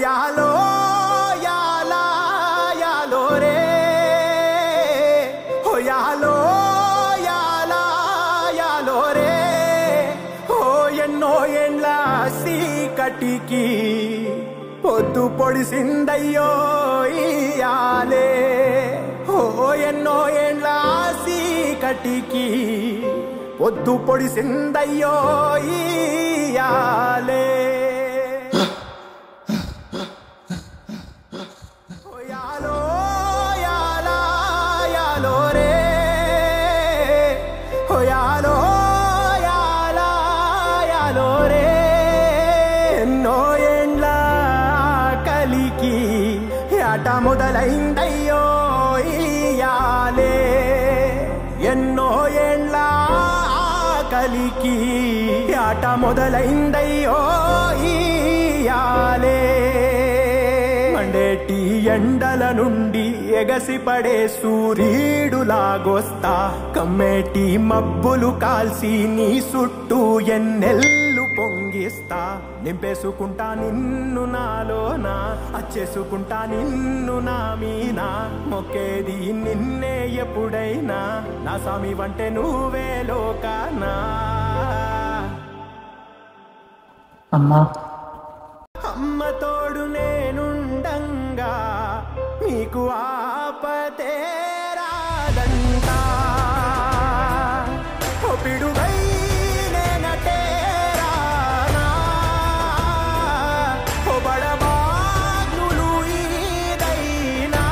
యాలో యాలా యాలో రే యాలో యాలా యాలో రే ఎన్నో ఏండ్ల సీకటికి పొద్దు పొడిసిందయ్యో ఇయాలే ఎన్నో ఏండ్ల సీకటికి పొద్దు పొడిసిందయ్యో ఇయాలే యాలో యాలా యాలో రే యాలో యాలా యాలో రే ఎన్నో ఏండ్ల కలికి ఆట మొదలైందయ్యో ఇయాలే ఎన్నో ఏండ్ల కలికి ఆట మొదలైందయ్యో ఇయాలే మండేటి ఎండల నుండి ఎగసిపడే సూర్యుడులాగొస్తా కమ్మేటి మబ్బులు కాల్సి నీ చుట్టూ ఎన్నెల్లు పొంగిస్తా నింపేసుకుంటా నిన్ను నాలోనా అచ్చేసుకుంటా నిన్ను నా మీనా మొక్కేది నిన్నే ఎప్పుడైనా నా స్వామి వంటే నువ్వే లోకానా అమ్మా అమ్మ తోడు నేనుండంగా మీకు ఆపతే రాదంటా పిడుగై నేనటే రానా బడబాగ్నులు ఈదైనా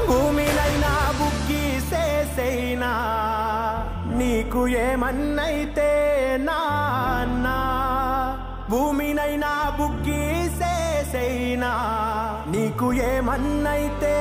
భూమినైనా బుక్కి సేసైనా నీకు ఏమన్నైతే నాన్నా భూమినైనా బుక్కి సేసైనా నీకు ఏమన్నైతే